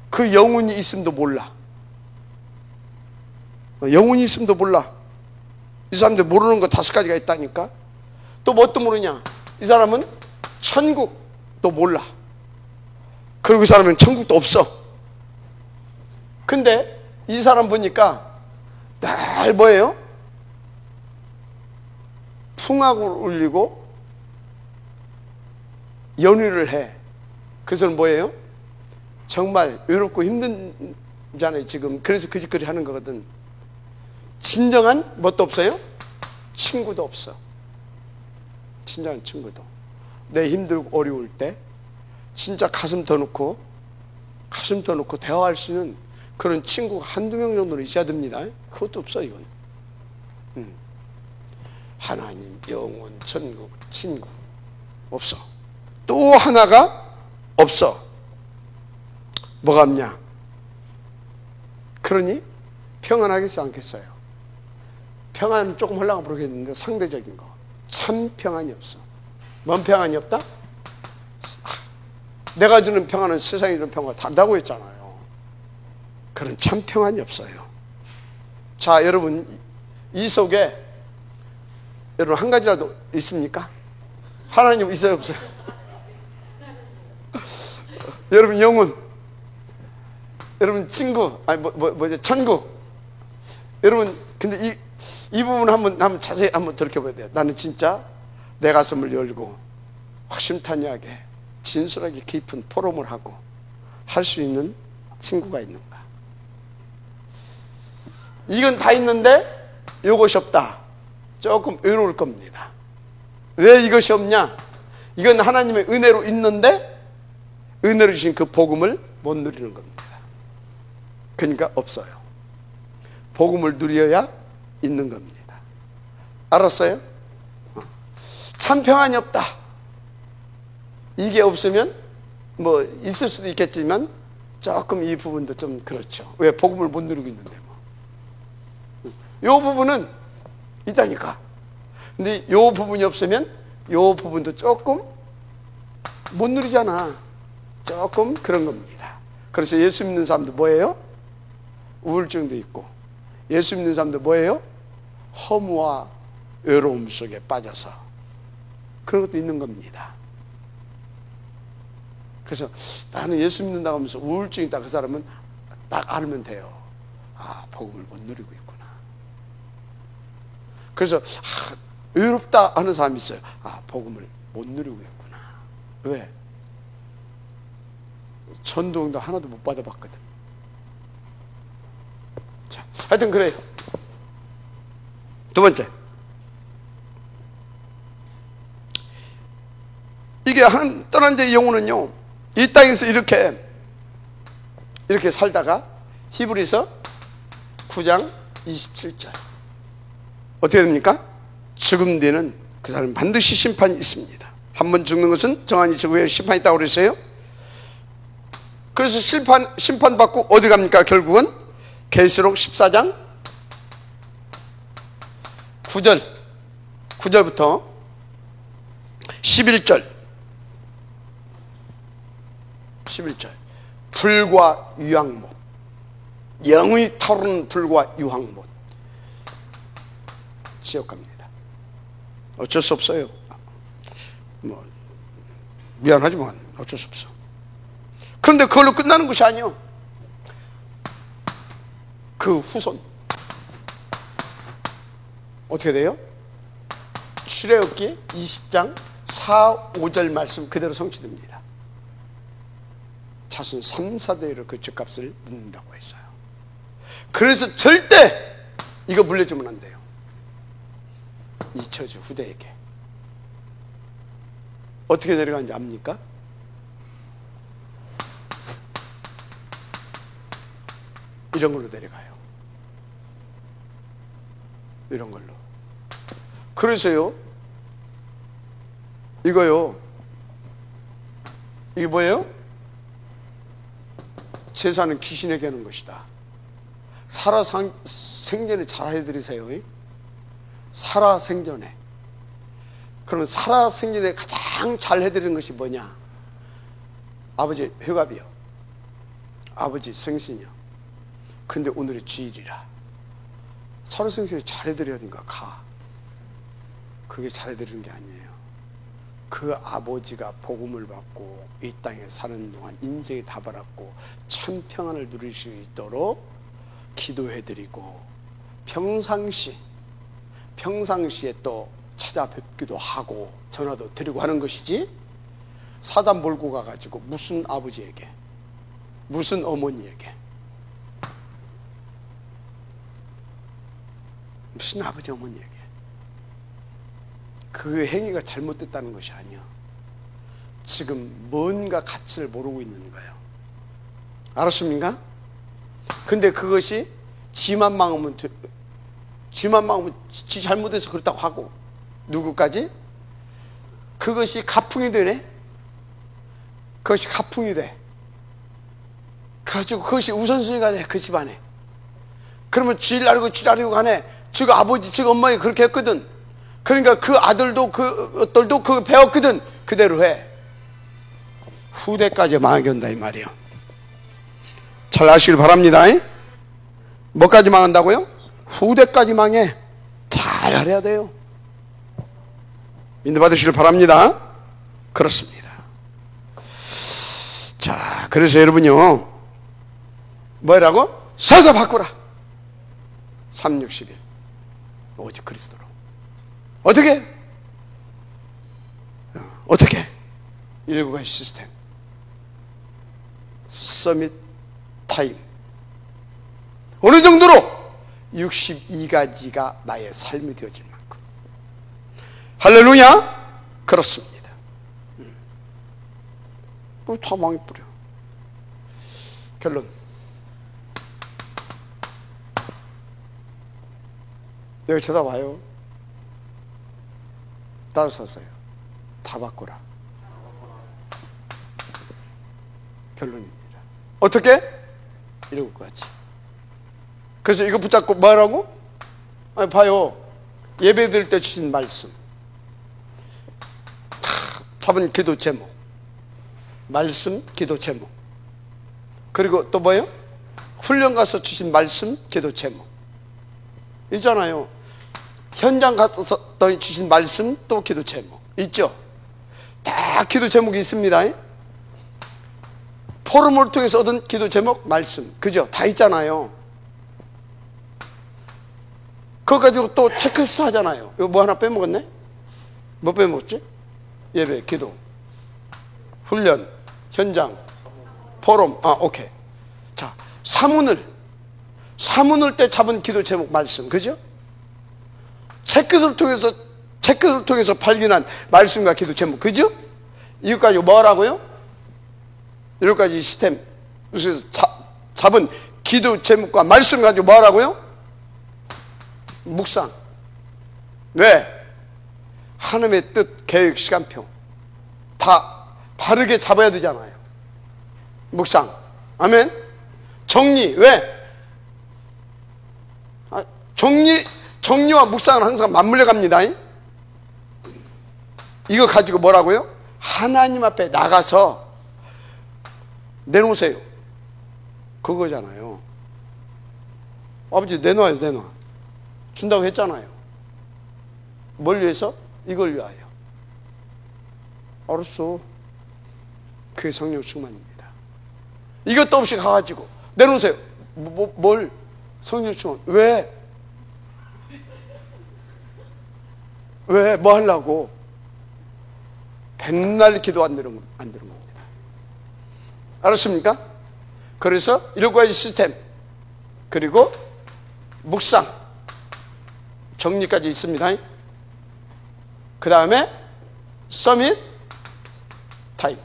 그 영혼이 있음도 몰라. 영혼이 있음도 몰라. 이 사람들 모르는 거 5가지가 있다니까. 또 뭣도 모르냐? 이 사람은 천국도 몰라. 그리고 이 사람은 천국도 없어. 근데 이 사람 보니까 날 뭐예요? 풍악을 울리고 연위를 해. 그것은 뭐예요? 정말 외롭고 힘든잖아요 지금. 그래서 그 짓거리 하는 거거든. 진정한 뭣도 없어요? 친구도 없어. 진정한 친구도. 내 힘들고 어려울 때 진짜 가슴 더 놓고 대화할 수 있는 그런 친구가 1-2명 정도는 있어야 됩니다. 그것도 없어 이건. 하나님, 영혼, 천국, 친구 없어. 또 하나가 없어. 뭐가 없냐? 그러니 평안하겠어 않겠어요? 평안은 조금 하려고 모르겠는데 상대적인 거. 참 평안이 없어. 뭔 평안이 없다? 내가 주는 평안은 세상이 주는 평안과 다르다고 했잖아요. 그런 참 평안이 없어요. 자, 여러분 이 속에 여러분 한 가지라도 있습니까? 하나님 있어요 없어요? 여러분 영혼, 여러분 친구, 아니 뭐지 천국. 여러분 근데 이 부분 한번 자세히 한번 돌이켜봐야 돼요. 나는 진짜 내 가슴을 열고 확신탄회하게 진솔하게 깊은 포럼을 하고 할 수 있는 친구가 있는가? 이건 다 있는데 이것이 없다. 조금 외로울 겁니다. 왜 이것이 없냐? 이건 하나님의 은혜로 있는데 은혜로 주신 그 복음을 못 누리는 겁니다. 그러니까 없어요. 복음을 누려야 있는 겁니다. 알았어요? 참 평안이 없다. 이게 없으면 뭐 있을 수도 있겠지만 조금 이 부분도 좀 그렇죠. 왜? 복음을 못 누리고 있는데 뭐. 요 부분은 있다니까. 근데 요 부분이 없으면 요 부분도 조금 못 누리잖아. 조금 그런 겁니다. 그래서 예수 믿는 사람도 뭐예요? 우울증도 있고, 예수 믿는 사람도 뭐예요? 허무와 외로움 속에 빠져서 그런 것도 있는 겁니다. 그래서 나는 예수 믿는다고 하면서 우울증이 있다, 그 사람은 딱 알면 돼요. 아, 복음을 못 누리고 있구나. 그래서 외롭다 하는 사람이 있어요. 아, 복음을 못 누리고 있구나. 왜? 전도응도 하나도 못 받아봤거든. 자, 하여튼 그래요. 두 번째, 이게 한 떠난 자의 영혼은요, 이 땅에서 이렇게 살다가 히브리서 9장 27절 어떻게 됩니까? 죽음 뒤에는 그 사람은 반드시 심판이 있습니다. 한 번 죽는 것은 정한이 저 후에 심판이 있다고 그랬어요. 그래서 심판받고 어디 갑니까? 결국은 계시록 14장 9절부터 11절 불과 유황못, 영의 타오르는 불과 유황못 지옥 갑니다. 어쩔 수 없어요. 뭐 미안하지만 어쩔 수 없어. 그런데 그걸로 끝나는 것이 아니요. 그 후손 어떻게 돼요? 출애굽기 20장 4, 5절 말씀 그대로 성취됩니다. 자손 3, 4대로 그 죗값을 묻는다고 했어요. 그래서 절대 이거 물려주면 안 돼요. 이 처지 후대에게. 어떻게 내려가는지 압니까? 이런 걸로 내려가요. 이런 걸로. 그래서요, 이거요, 이게 뭐예요? 제사는 귀신에게 하는 것이다. 살아생전에 잘 해드리세요. 살아생전에. 그러면 살아생전에 가장 잘 해드리는 것이 뭐냐? 아버지 회갑이요, 아버지 생신이요. 근데 오늘이 주일이라 살아생전에 잘 해드려야 되니까 가. 그게 잘 해드리는 게 아니에요. 그 아버지가 복음을 받고 이 땅에 사는 동안 인생에 다 받았고 천평안을 누릴 수 있도록 기도해드리고 평상시에 또 찾아뵙기도 하고 전화도 드리고 하는 것이지, 사단 몰고 가가지고 무슨 아버지에게 무슨 어머니에게 무슨 아버지 어머니에게 그 행위가 잘못됐다는 것이 아니야. 지금 뭔가 가치를 모르고 있는 거예요. 알았습니까? 근데 그것이 지만 망하면 지 잘못해서 그렇다고 하고 누구까지? 그것이 가풍이 되네. 그것이 가풍이 돼. 가지고 그것이 우선순위가 돼. 그 집안에. 그러면 쥐를 아르고 가네. 즉 아버지 즉 엄마가 그렇게 했거든. 그러니까 그 아들도 그 딸도 그걸 배웠거든. 그대로 해. 후대까지 망하게 한다 이 말이에요. 잘 아시길 바랍니다. 뭐까지 망한다고요? 후대까지 망해. 잘 알아야 돼요. 인도 받으시길 바랍니다. 그렇습니다. 자, 그래서 여러분요, 뭐라고? 서서 바꾸라. 361 오직 그리스도로. 어떻게? 7가지 시스템. 서밋 타임. 어느 정도로? 62가지가 나의 삶이 되어질 만큼. 할렐루야? 그렇습니다. 다 망해버려. 결론. 여기 쳐다봐요. 따라 서서요. 다 바꾸라. 결론입니다. 어떻게? 7가지. 그래서 이거 붙잡고 뭐라고? 아니 봐요. 예배 드릴 때 주신 말씀, 잡은 기도 제목, 말씀 기도 제목, 그리고 또 뭐예요? 훈련 가서 주신 말씀 기도 제목 있잖아요. 현장 가서 주신 말씀 또 기도 제목 있죠. 다 기도 제목이 있습니다. 포럼을 통해서 얻은 기도 제목 말씀, 그죠? 다 있잖아요. 그거 가지고 또 체크리스트 하잖아요. 이거 뭐 하나 빼먹었네? 뭐 빼먹었지? 예배, 기도, 훈련, 현장, 포럼. 오케이. 자, 사문을 때 잡은 기도 제목 말씀, 그죠? 체크를 통해서 발견한 말씀과 기도 제목, 그죠? 이것까지 뭐라고요? 7가지 시스템. 그래서 잡은 기도 제목과 말씀 가지고 뭐라고요? 묵상. 왜? 하나님의 뜻, 계획, 시간표 다 바르게 잡아야 되잖아요. 묵상. 아멘. 정리. 왜? 정리와 묵상은 항상 맞물려 갑니다. 이거 가지고 뭐라고요? 하나님 앞에 나가서 내놓으세요. 그거잖아요. 아버지 내놔요, 내놔. 준다고 했잖아요. 뭘 위해서? 이걸 위하여. 알았어. 그게 성령 충만입니다. 이것도 없이 가가지고 내놓으세요. 뭘? 성령 충만. 왜? 왜? 뭐 하려고? 맨날 기도 안 들은 겁니다. 알았습니까? 그래서 7가지 시스템, 그리고 묵상, 정리까지 있습니다. 그 다음에 서밋 타임.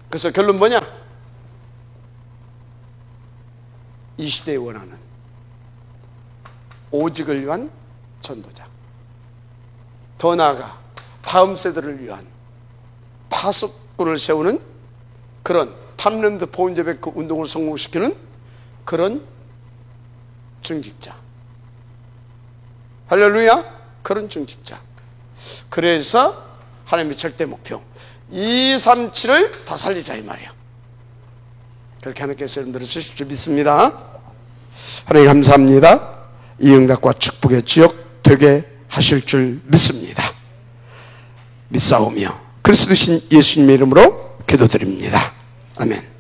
그래서 결론 뭐냐? 이 시대에 원하는 오직을 위한 전도자, 더 나아가 다음 세대를 위한 파수꾼을 세우는 그런 탐렘드 포인트백 운동을 성공시키는 그런 중직자. 할렐루야. 그런 중직자. 그래서 하나님의 절대 목표 237을 다 살리자 이 말이야. 그렇게 하나님께서 여러분들을 쓰실 줄 믿습니다. 하나님 감사합니다. 이 응답과 축복의 지역 되게 하실 줄 믿습니다. 믿사오며 그리스도신 예수님의 이름으로 기도드립니다. 아멘.